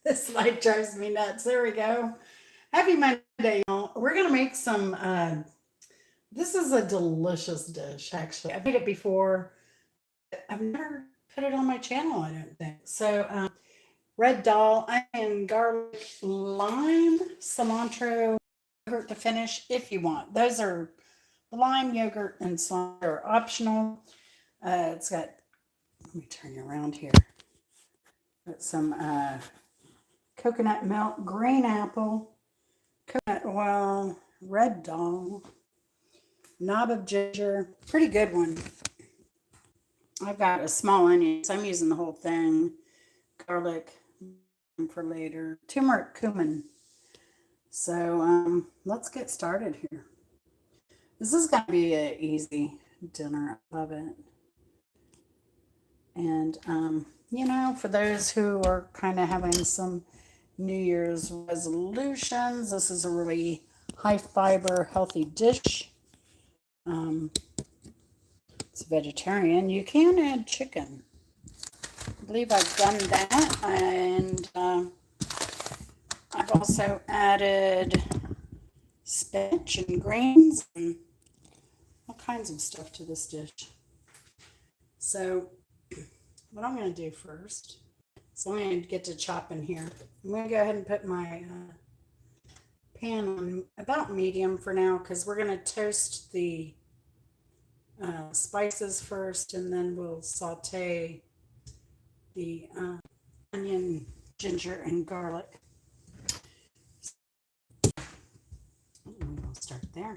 This light drives me nuts. There we go. Happy Monday, y'all. We're gonna make some. This is a delicious dish. Actually, I've made it before. I've never put it on my channel. I don't think so. Red dal, onion, garlic, lime, cilantro, yogurt to finish if you want. Those are lime, yogurt, and cilantro are optional. It's got. Let me turn you around here. Got some coconut milk, green apple, coconut oil, red dal, knob of ginger. Pretty good one. I've got a small onion, so I'm using the whole thing. Garlic for later. Turmeric, cumin. So let's get started here. This is going to be an easy dinner. I love it. And, for those who are kind of having some New Year's resolutions, this is a really high fiber, healthy dish. It's vegetarian. You can add chicken. I believe I've done that. And I've also added spinach and greens and all kinds of stuff to this dish. So what I'm going to do first, so I'm going to get to chopping here. I'm going to go ahead and put my pan on about medium for now because we're going to toast the spices first, and then we'll saute the onion, ginger, and garlic. We'll start there.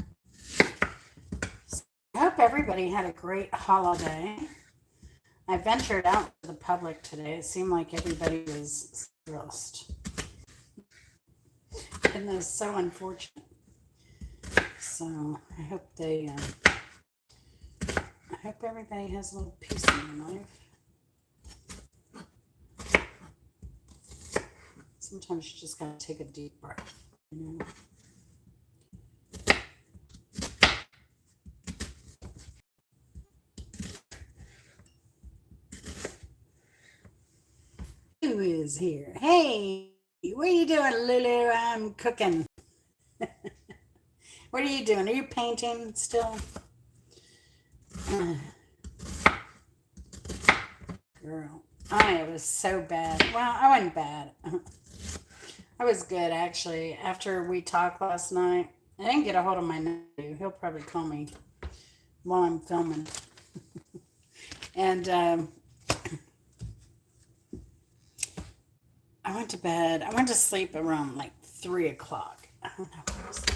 So I hope everybody had a great holiday. I ventured out to the public today. It seemed like everybody was stressed. And that's so unfortunate. So I hope everybody has a little peace in their life. Sometimes you just gotta take a deep breath, Who is here? Hey, what are you doing, Lulu? I'm cooking. What are you doing? Are you painting still? Girl, I was so bad. Well, I wasn't bad. I was good, actually. After we talked last night, I didn't get a hold of my nephew. He'll probably call me while I'm filming. And I went to bed. I went to sleep around like 3 o'clock. I don't know what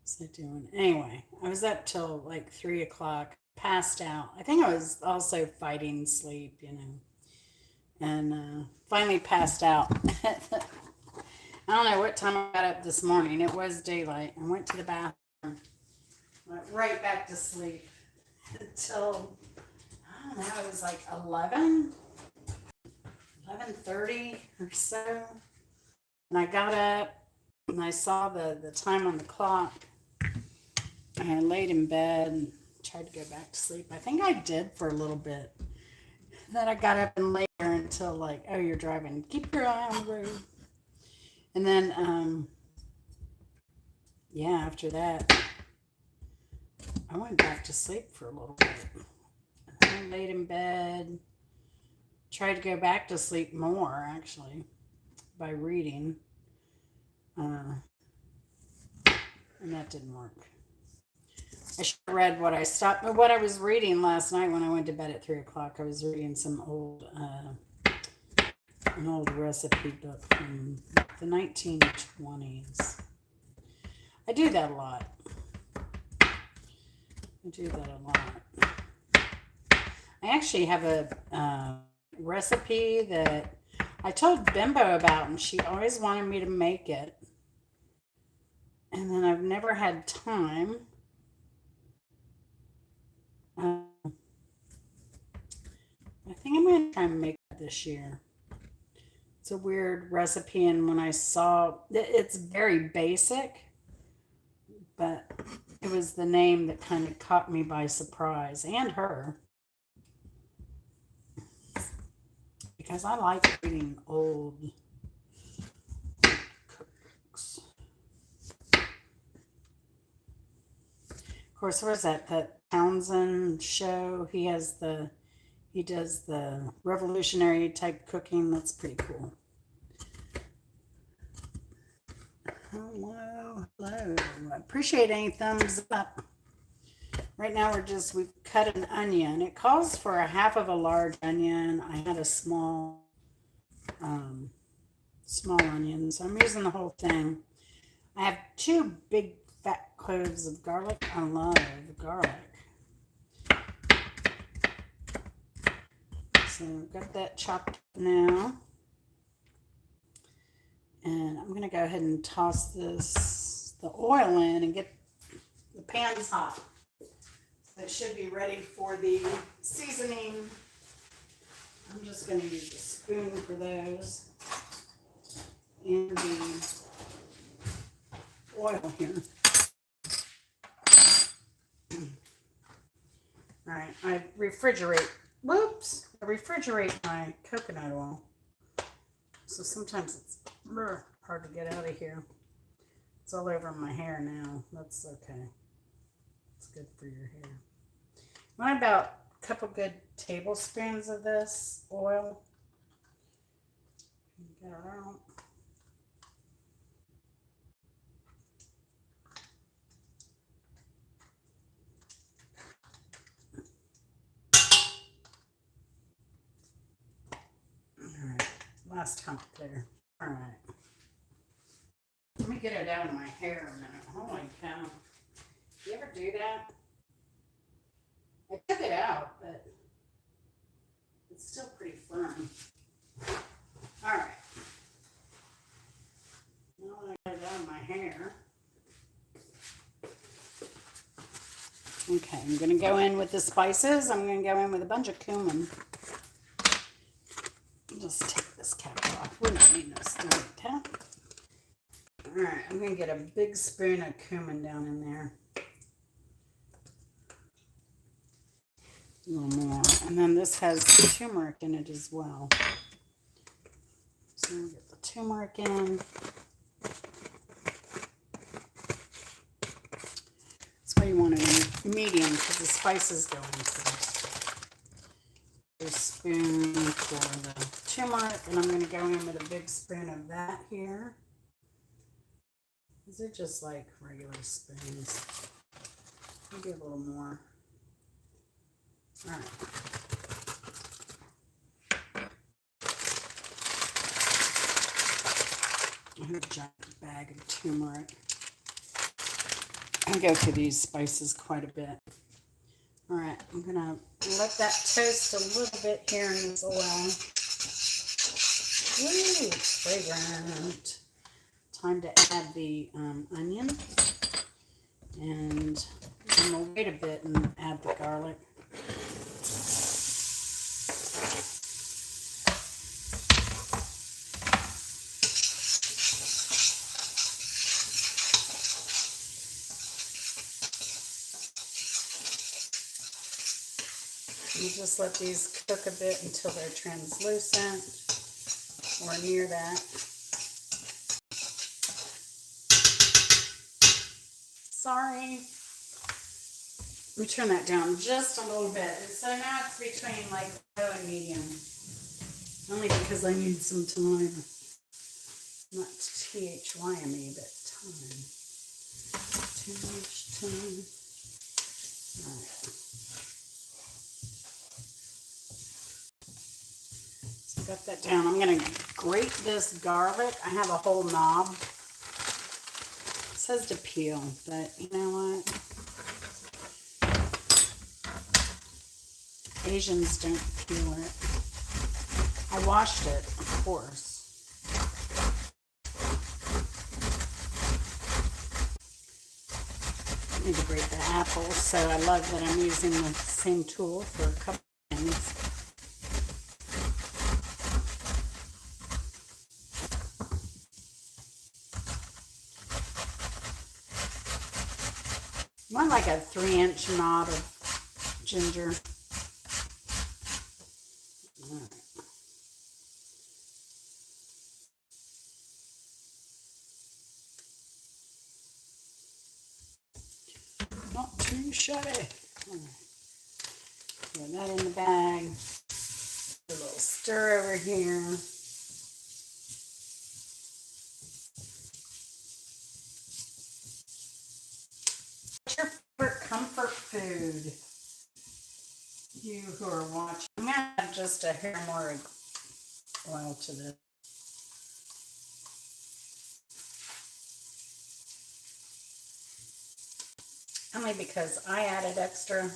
was I doing. Anyway, I was up till like 3 o'clock, passed out. I think I was also fighting sleep, and finally passed out. I don't know what time I got up this morning. It was daylight. I went to the bathroom, went right back to sleep until, I don't know, it was like 11:30 or so. And I got up and I saw the time on the clock. I laid in bed and tried to go back to sleep. I think I did for a little bit. Then I got up and laid there until like, oh, you're driving. Keep your eye on the road. And then, after that, I went back to sleep for a little bit. I laid in bed, tried to go back to sleep more, actually, by reading. And that didn't work. I should have read what I was reading last night when I went to bed at 3 o'clock. I was reading some an old recipe book from the 1920s. I do that a lot. I actually have a recipe that I told Bimbo about, and she always wanted me to make it. And then I've never had time. I think I'm going to try and make it this year. It's a weird recipe, and when I saw it's very basic, but it was the name that kind of caught me by surprise, and her. because I like reading old cookbooks. Of course, there was that Townsend show. He does the revolutionary type cooking. That's pretty cool. Hello. I appreciate any thumbs up. Right now we've cut an onion. It calls for a half of a large onion. I had a small onion, so I'm using the whole thing. I have 2 big fat cloves of garlic. I love garlic. So I've got that chopped now. And I'm going to go ahead and toss the oil in and get the pan's hot. So it should be ready for the seasoning. I'm just going to use a spoon for those. And the oil here. All right, I refrigerate my coconut oil. So sometimes it's hard to get out of here. It's all over my hair now. That's okay. It's good for your hair. Want about a couple good tablespoons of this oil. Get it out. Last hump there. All right. Let me get it out of my hair a minute. Holy cow. You ever do that? I took it out, but it's still pretty firm. All right. Now that I got it out of my hair. Okay, I'm going to go in with the spices. I'm going to go in with a bunch of cumin. Just take this cap off. We don't need no stirring tap. All right, I'm going to get a big spoon of cumin down in there. A little more. And then this has turmeric in it as well. So we'll get the turmeric in. That's why you want it in medium because the spices go in first. A spoon for the turmeric, and I'm going to go in with a big spoon of that here. These are just like regular spoons. Maybe a little more. All right. I have a giant bag of turmeric. I go through these spices quite a bit. All right, I'm going to let that toast a little bit here in this oil. Woo, it's fragrant. Time to add the onion. And then we'll wait a bit and add the garlic. You just let these cook a bit until they're translucent or near that. Sorry. Let me turn that down just a little bit. So now it's between like low and medium. Only because I need some time. Not THYME, but time. Too much time. All right. Got that down. I'm going to grate this garlic. I have a whole knob. It says to peel, but you know what? Asians don't peel it. I washed it, of course. I need to grate the apples, so I love that I'm using the same tool for a couple of things. More like a 3-inch knot of ginger. All right. Shut it. Put that in the bag. A little stir over here. What's your favorite comfort food? You who are watching. I'm going to add just a hair more oil to this. Only because I added extra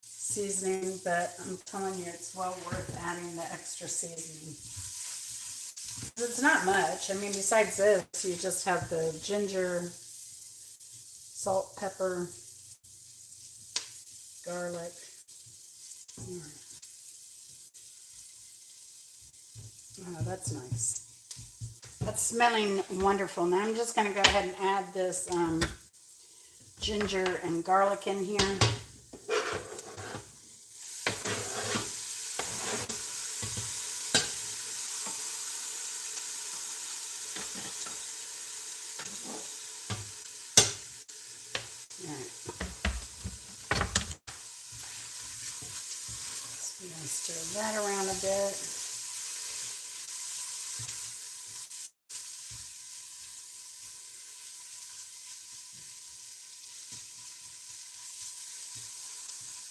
seasoning, but I'm telling you, it's well worth adding the extra seasoning. It's not much. I mean, besides this, you just have the ginger, salt, pepper, garlic. Oh, that's nice. That's smelling wonderful. Now I'm just going to go ahead and add this ginger and garlic in here. Stir that around a bit.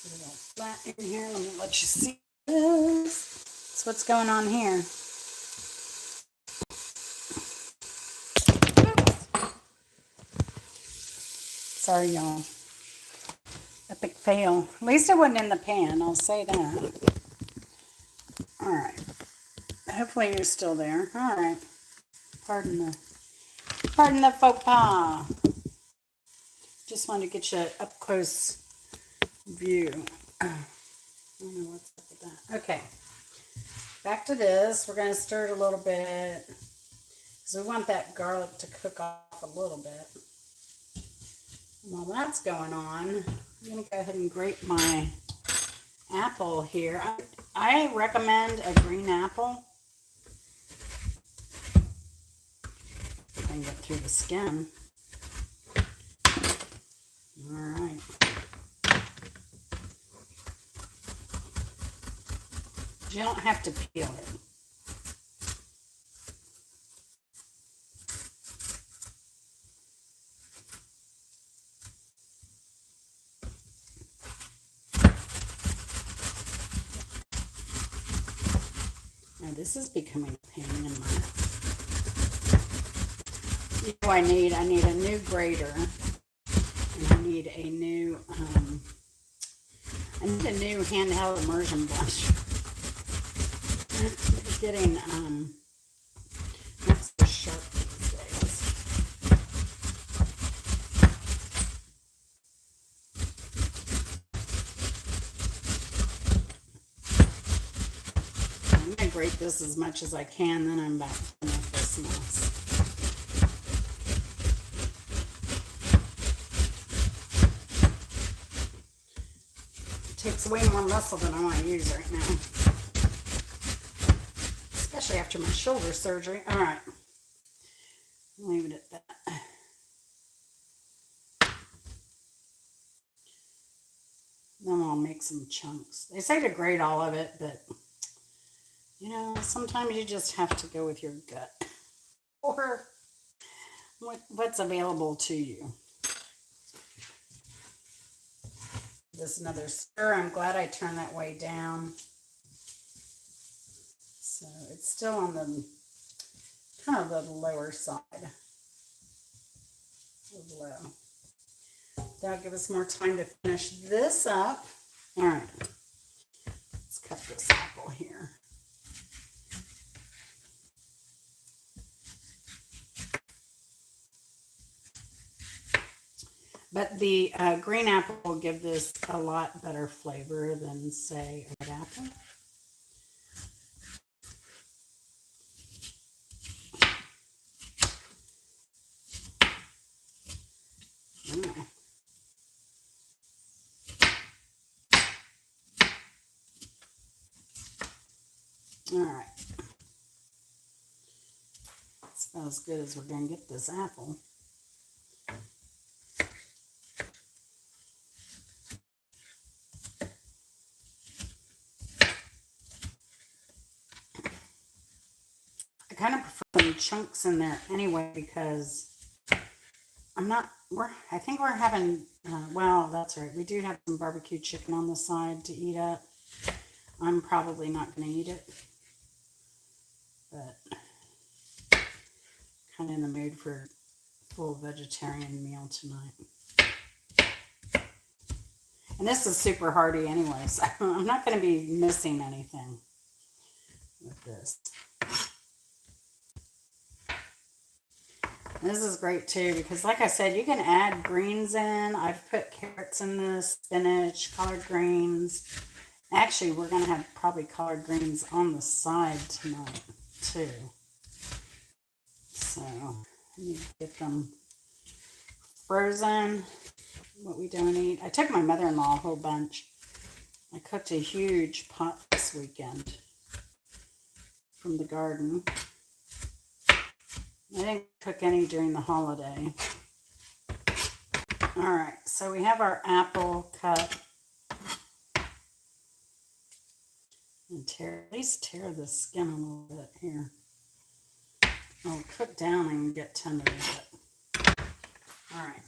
Put it all flat in here. Let me let you see this. That's what's going on here. Sorry, y'all. Epic fail. At least it wasn't in the pan. I'll say that. All right. Hopefully you're still there. All right. Pardon the faux pas. Just wanted to get you an up close view. I don't know what's up with that. Okay. Back to this. We're going to stir it a little bit because we want that garlic to cook off a little bit. While that's going on, I'm going to go ahead and grate my apple here. I recommend a green apple. If I can get through the skin. All right. You don't have to peel it. Now this is becoming a pain in my... You know, I need a new grater, and I need a new handheld immersion brush. It's getting not so sharp these days. I'm gonna grate this as much as I can, then I'm about to make this mess. Takes way more muscle than I want to use right now. Especially after my shoulder surgery. All right. Leave it at that. Then I'll make some chunks. They say to grate all of it, but you know, sometimes you just have to go with your gut or what's available to you. This another stir. I'm glad I turned that way down. So it's still on the kind of the lower side of low. That'll give us more time to finish this up. All right. Let's cut this apple here. But the green apple will give this a lot better flavor than, say, a red apple. All right. That's about as good as we're going to get this apple. kind of prefer some chunks in there anyway because I think we're having, well, that's right. We do have some barbecue chicken on the side to eat up. I'm probably not going to eat it, but kind of in the mood for a full vegetarian meal tonight. And this is super hearty anyway, so I'm not going to be missing anything with this. This is great too because, like I said, you can add greens in. I've put carrots in this, spinach, collard greens. Actually, we're going to have probably collard greens on the side tonight too. So I need to get them frozen. What we don't eat. I took my mother-in-law a whole bunch. I cooked a huge pot this weekend from the garden. I didn't cook any during the holiday. All right, so we have our apple cut. And at least tear the skin a little bit here. I'll cook down and get tender with it. All right.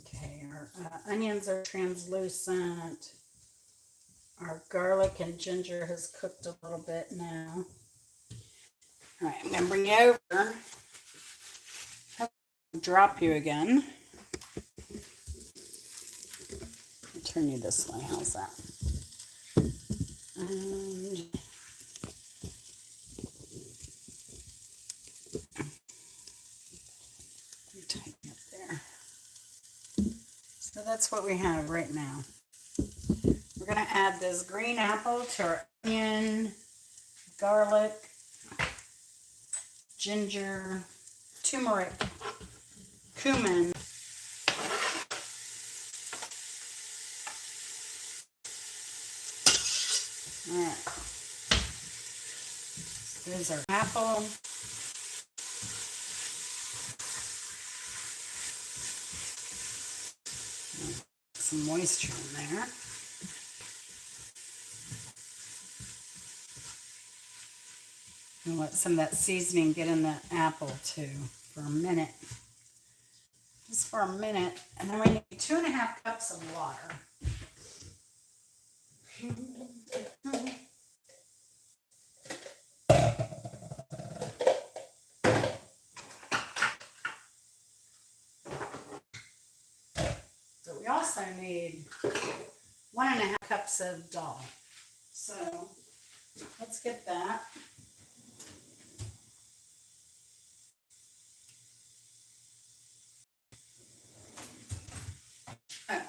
Okay, our onions are translucent. Our garlic and ginger has cooked a little bit now. All right, I'm going to bring you over. I'll drop you again. I'll turn you this way. How's that? And tighten up there. So that's what we have right now. We're going to add this green apple to our onion, garlic, ginger, turmeric, cumin, all right. So there's our apple. Some moisture in there. And let some of that seasoning get in the apple too for a minute. Just for a minute. And then we need 2.5 cups of water. So we also need 1.5 cups of dal. So let's get that. Oh,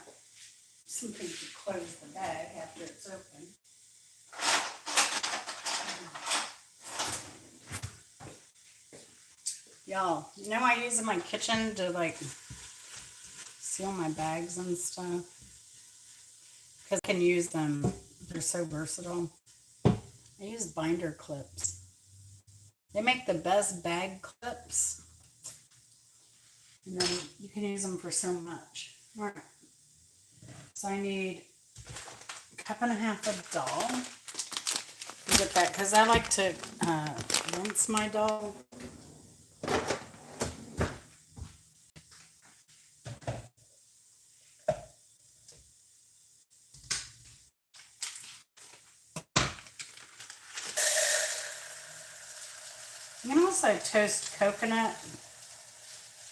something to close the bag after it's open. Y'all, you know I use in my kitchen to like seal my bags and stuff because I can use them. They're so versatile. I use binder clips. They make the best bag clips. And then you can use them for so much. All right. So I need 1.5 cups of dal. You get that because I like to rinse my dal. You can also toast coconut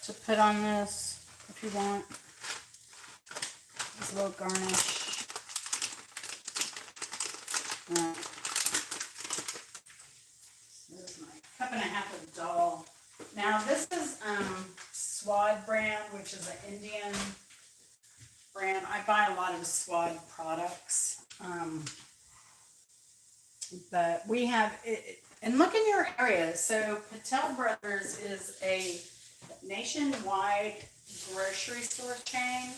to put on this if you want. Just a little garnish. Right. So there's my 1.5 cups of dal. Now this is Swad brand, which is an Indian brand. I buy a lot of Swad products. But we have it, and look in your area. So Patel Brothers is a nationwide grocery store chain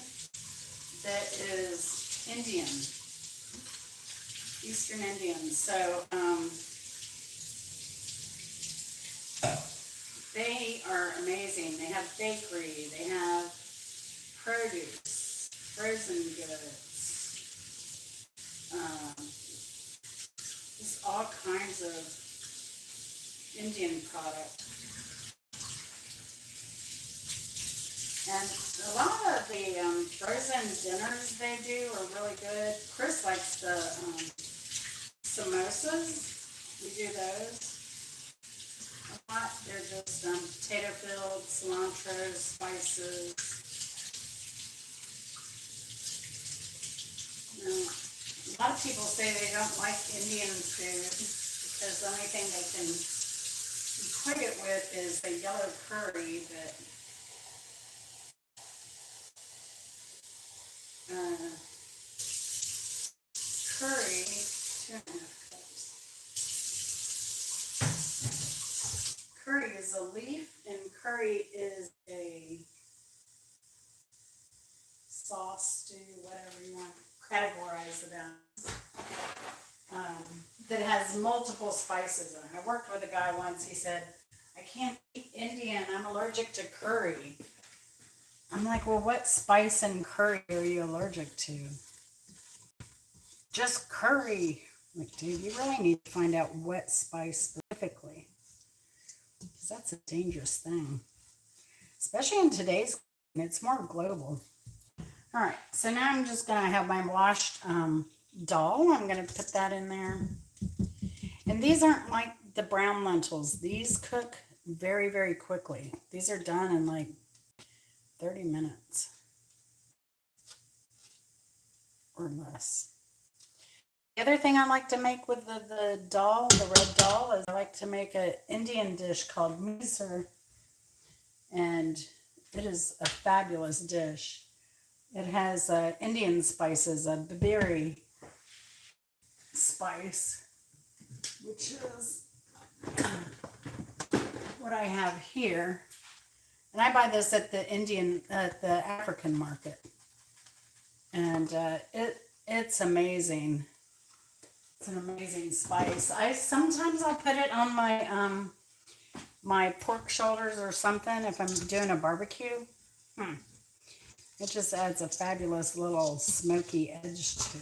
that is Indian, Eastern Indian. So they are amazing. They have bakery. They have produce, frozen goods, just all kinds of Indian product. And a lot of the frozen dinners they do are really good. Chris likes the samosas. We do those a lot. They're just potato filled, cilantro, spices. Now, a lot of people say they don't like Indian food because the only thing they can equate it with is the yellow curry, but curry, 2.5 cups. Curry is a leaf, and curry is a sauce, stew, whatever you want to categorize it as. That has multiple spices in it. I worked with a guy once, he said, I can't eat Indian, I'm allergic to curry. I'm like, well, what spice in curry are you allergic to? Just curry. I'm like, dude, you really need to find out what spice specifically. Because that's a dangerous thing. Especially in today's, it's more global. All right, so now I'm just going to have my washed dal. I'm going to put that in there. And these aren't like the brown lentils. These cook very, very quickly. These are done in like 30 minutes or less. The other thing I like to make with the dal, the red dal, is I like to make an Indian dish called misir. And it is a fabulous dish. It has Indian spices, a babiri spice, which is what I have here. And I buy this at the African market. And it's amazing. It's an amazing spice. Sometimes I'll put it on my my pork shoulders or something if I'm doing a barbecue. It just adds a fabulous little smoky edge to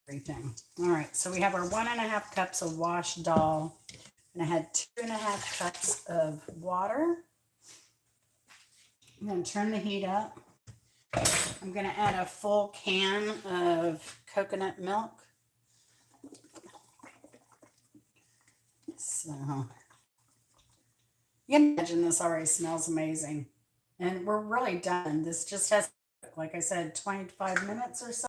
everything. All right, so we have our 1.5 cups of washed dal, and I had 2.5 cups of water. I'm going to turn the heat up. I'm going to add a full can of coconut milk. So, you can imagine this already smells amazing. And we're really done. This just has, like I said, 25 minutes or so.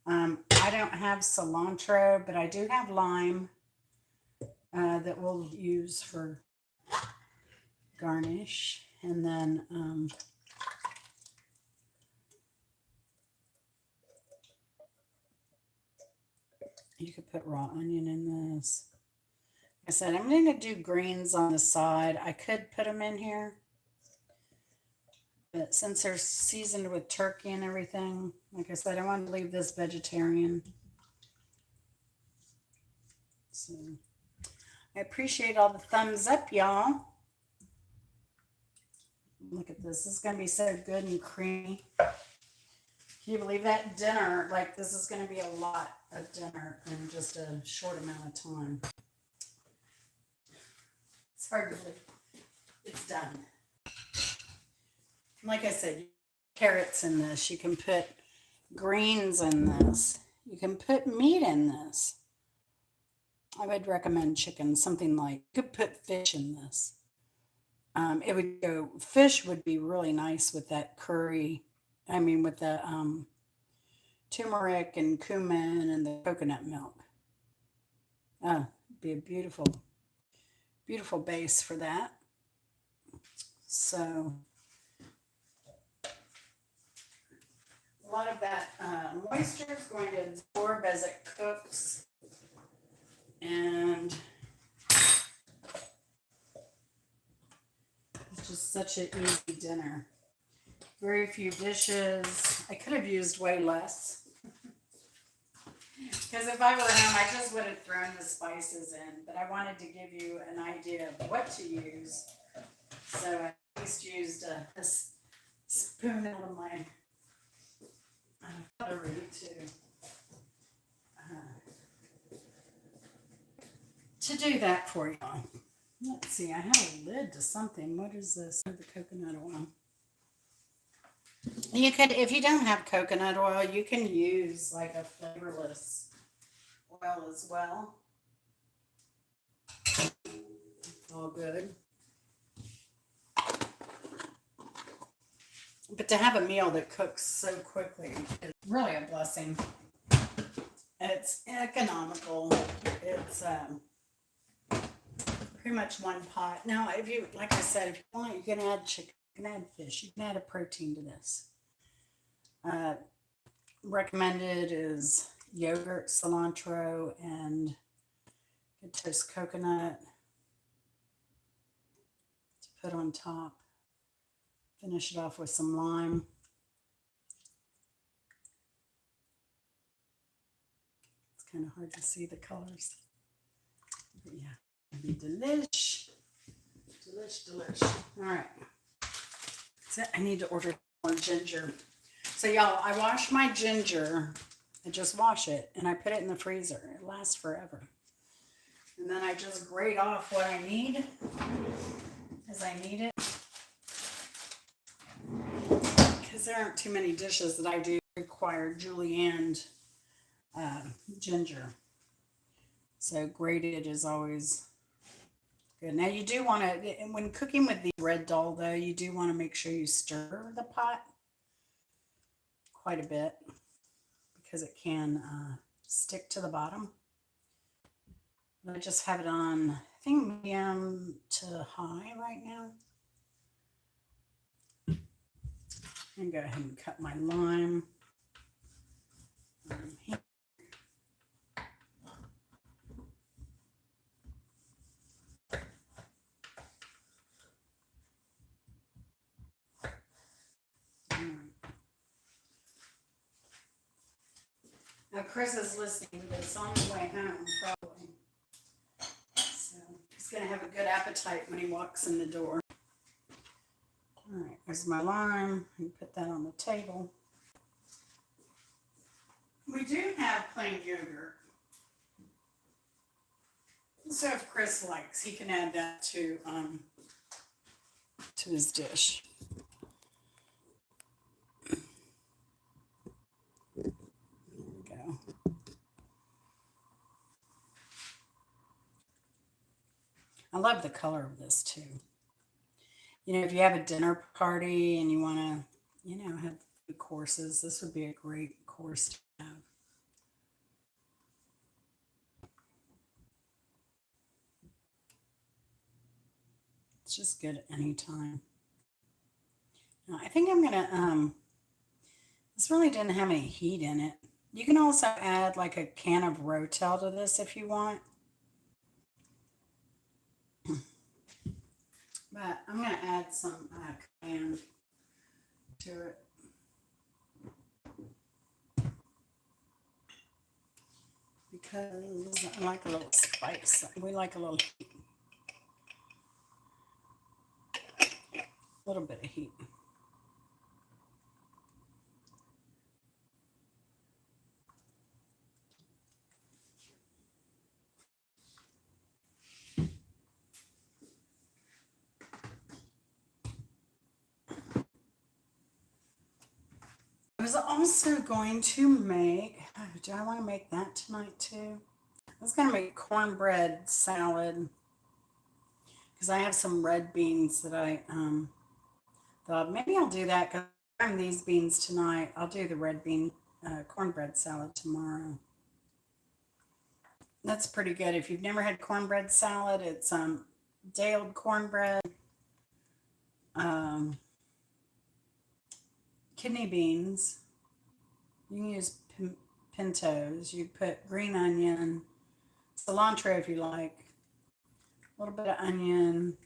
I don't have cilantro, but I do have lime that we'll use for garnish. And then you could put raw onion in this. Like I said, I'm going to do greens on the side. I could put them in here. But since they're seasoned with turkey and everything, like I said, I want to leave this vegetarian. So I appreciate all the thumbs up, y'all. Look at this. This is going to be so good and creamy. Can you believe that? Dinner, like this is going to be a lot of dinner in just a short amount of time. It's hard to believe it's done. Like I said, carrots in this. You can put greens in this. You can put meat in this. I would recommend chicken, something like, you could put fish in this. It would go, fish would be really nice with that curry. I mean, with the turmeric and cumin and the coconut milk. Be a beautiful, beautiful base for that. So a lot of that moisture is going to absorb as it cooks. And it's just such an easy dinner. Very few dishes. I could have used way less. Because if I were home, I just would have thrown the spices in. But I wanted to give you an idea of what to use. So I at least used a spoon out of my cutlery to do that for y'all. Let's see, I have a lid to something. What is this? The coconut oil. You could, if you don't have coconut oil, you can use like a flavorless oil as well. All good. But to have a meal that cooks so quickly is really a blessing. It's economical. It's pretty much one pot. Now, if you, like I said, if you want, you can add chicken, you can add fish, you can add a protein to this. Recommended is yogurt, cilantro, and toast coconut to put on top. Finish it off with some lime. It's kind of hard to see the colors. But yeah, it'll be delish. Delish. All right. So I need to order more ginger. So y'all, I wash my ginger. I just wash it and I put it in the freezer. It lasts forever. And then I just grate off what I need as I need it. Because there aren't too many dishes that I do require julienned ginger. So grated is always good. Now you do want to, when cooking with the red dal though, you do want to make sure you stir the pot quite a bit because it can stick to the bottom. I just have it on, I think medium to high right now. And go ahead and cut my lime. Here. Now Chris is listening to this on the way home, probably. So he's gonna have a good appetite when he walks in the door. All right, there's my lime. You put that on the table. We do have plain yogurt. So if Chris likes, he can add that to his dish. There we go. I love the color of this too. You know, if you have a dinner party and you want to, you know, have food courses, this would be a great course to have. It's just good at any time. Now, I think I'm going to, this really didn't have any heat in it. You can also add like a can of Rotel to this if you want. But I'm going to add some cayenne to it. Because I like a little spice. We like a little heat. A little bit of heat. I was also going to make, do I want to make that tonight too? I was going to make cornbread salad because I have some red beans that I thought maybe I'll do that because I'm having these beans tonight. I'll do the red bean cornbread salad tomorrow. That's pretty good. If you've never had cornbread salad, it's day-old cornbread, kidney beans. You can use pintos. You put green onion, cilantro if you like, a little bit of onion,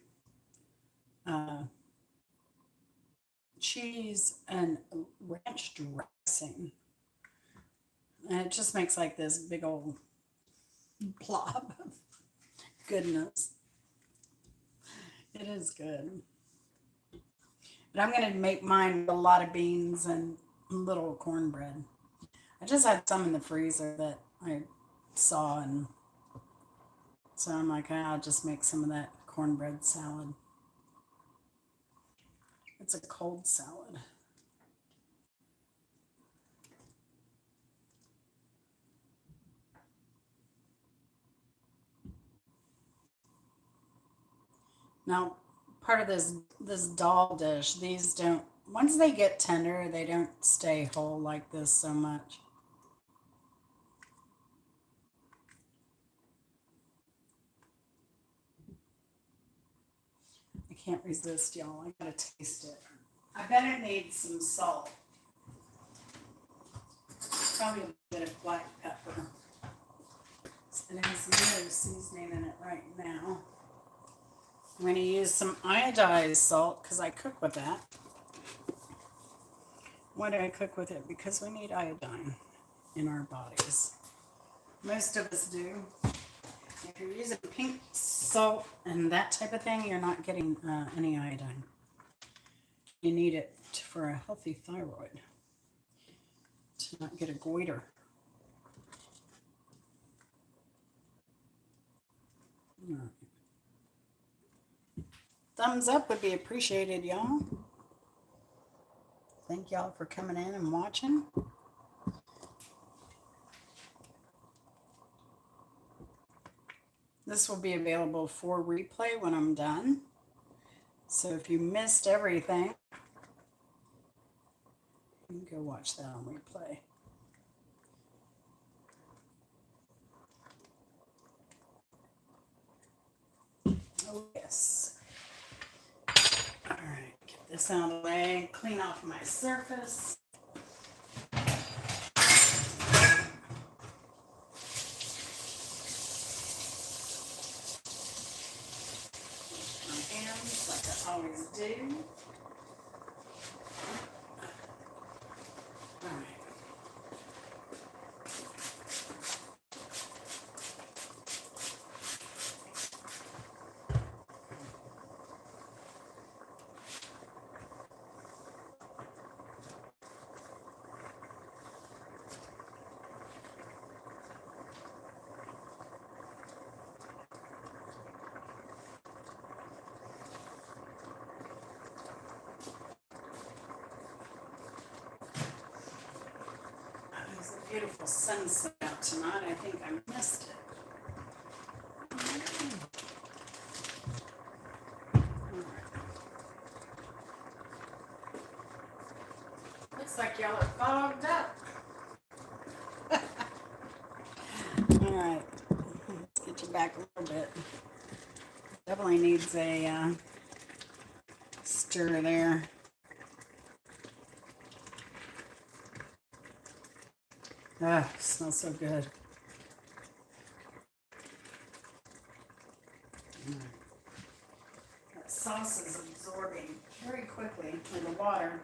cheese, and ranch dressing. And it just makes like this big old blob of goodness. It is good. But I'm going to make mine with a lot of beans and little cornbread. I just had some in the freezer that I saw, and so I'm like, I'll just make some of that cornbread salad. It's a cold salad. Now, part of this dal dish, these don't, once they get tender, they don't stay whole like this so much. I can't resist, y'all. I gotta taste it. I bet it needs some salt. Probably a bit of black pepper. It has no seasoning in it right now. I'm going to use some iodized salt because I cook with that. Why do I cook with it? Because we need iodine in our bodies. Most of us do. If you're using pink salt and that type of thing, you're not getting any iodine. You need it for a healthy thyroid to not get a goiter. All right. Thumbs up would be appreciated, y'all. Thank y'all for coming in and watching. This will be available for replay when I'm done. So if you missed everything, you can go watch that on replay. Oh, yes. All right, get this out of the way, clean off my surface. My hands, like I always do. All right. There's a beautiful sunset out tonight. I think I missed it. Looks like y'all are fogged up. All right, let's get you back a little bit. Definitely needs a stir there. Ah, smells so good. That sauce is absorbing very quickly in the water.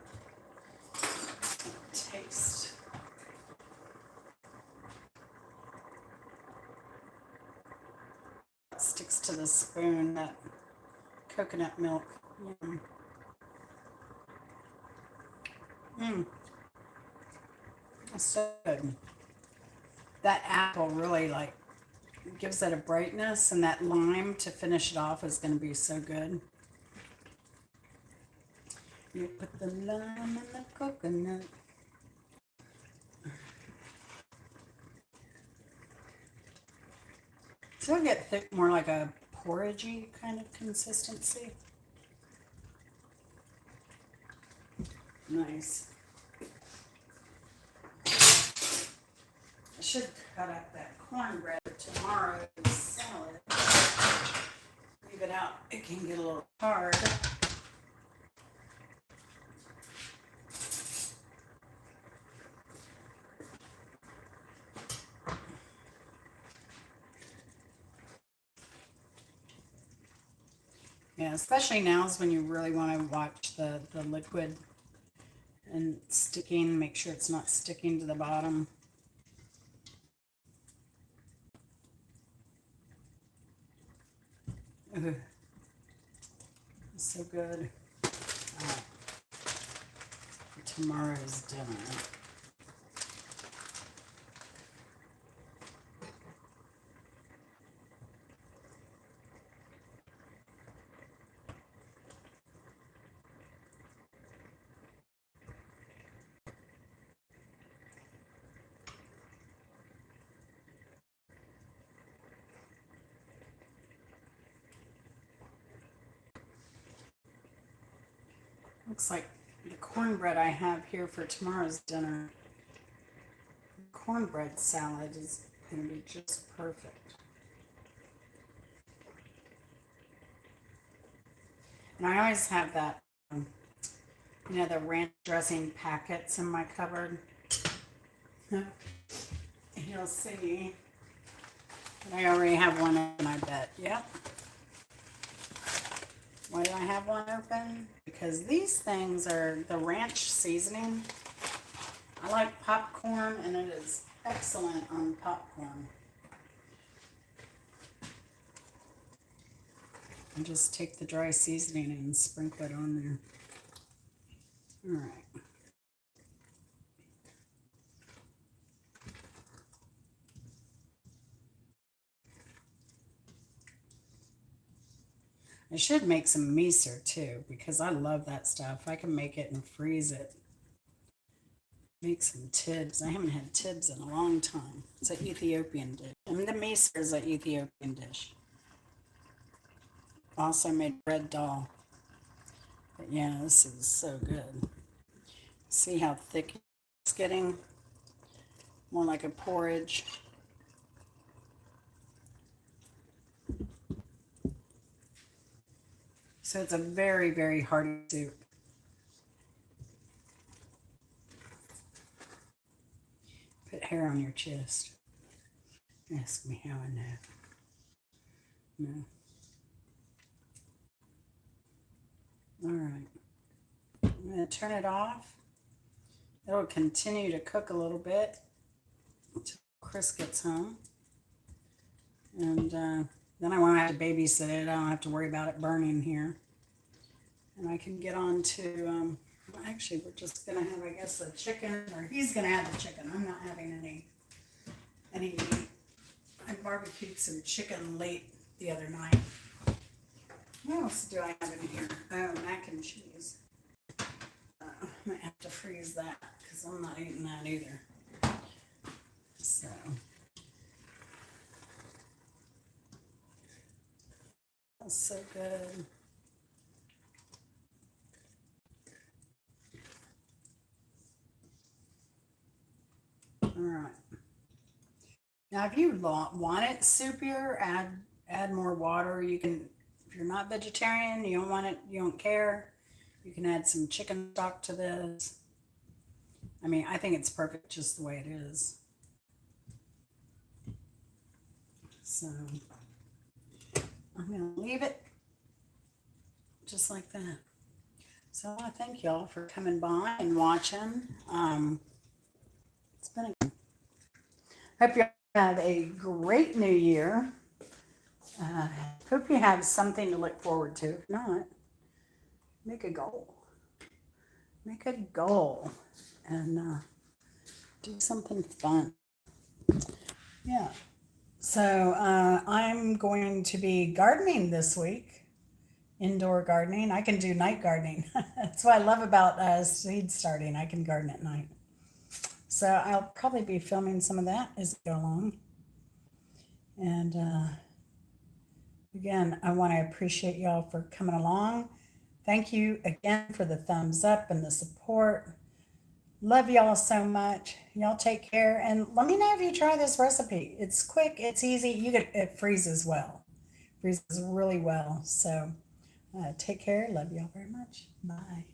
Taste. It sticks to the spoon, that coconut milk. It's so good. That apple really like gives it a brightness, and that lime to finish it off is going to be so good. You put the lime in the coconut. So it'll get thick, more like a porridgey kind of consistency. Nice. I should cut up that cornbread for tomorrow's salad. Leave it out. It can get a little hard. Yeah, especially now is when you really want to watch the liquid and sticking, make sure it's not sticking to the bottom. Ugh. It's so good. tomorrow's dinner. Looks like the cornbread I have here for tomorrow's dinner. Cornbread salad is going to be just perfect. And I always have that, you know, the ranch dressing packets in my cupboard. You'll see. I already have one in, I bet. Yep. Why do I have one open? Because these things are the ranch seasoning. I like popcorn, and it is excellent on popcorn. And just take the dry seasoning and sprinkle it on there. All right. I should make some miso too, because I love that stuff. I can make it and freeze it. Make some tibs. I haven't had tibs in a long time. It's an Ethiopian dish. And the miso is an Ethiopian dish. Also made red dal. But yeah, this is so good. See how thick it's getting? More like a porridge. So it's a very, very hearty soup. Put hair on your chest. Ask me how I know. No. All right. I'm going to turn it off. It'll continue to cook a little bit until Chris gets home. And then I won't have to babysit it. I don't have to worry about it burning here. And I can get on to, actually, we're just going to have, I guess, a chicken, or he's going to have the chicken. I'm not having any meat. I barbecued some chicken late the other night. What else do I have in here? Oh, mac and cheese. I might have to freeze that because I'm not eating that either. So. That's so good. All right. Now, if you want it soupier, add more water. You can, if you're not vegetarian, you don't want it, you don't care, you can add some chicken stock to this. I mean, I think it's perfect just the way it is. So I'm going to leave it just like that. So I want to thank y'all for coming by and watching. It's been a hope you have a great new year. Hope you have something to look forward to. If not, make a goal. Make a goal and do something fun. Yeah. So I'm going to be gardening this week, indoor gardening. I can do night gardening. That's what I love about seed starting. I can garden at night. So I'll probably be filming some of that as we go along. And again, I want to appreciate y'all for coming along. Thank you again for the thumbs up and the support. Love y'all so much. Y'all take care. And let me know if you try this recipe. It's quick, it's easy. It freezes well. Freezes really well. So take care. Love y'all very much. Bye.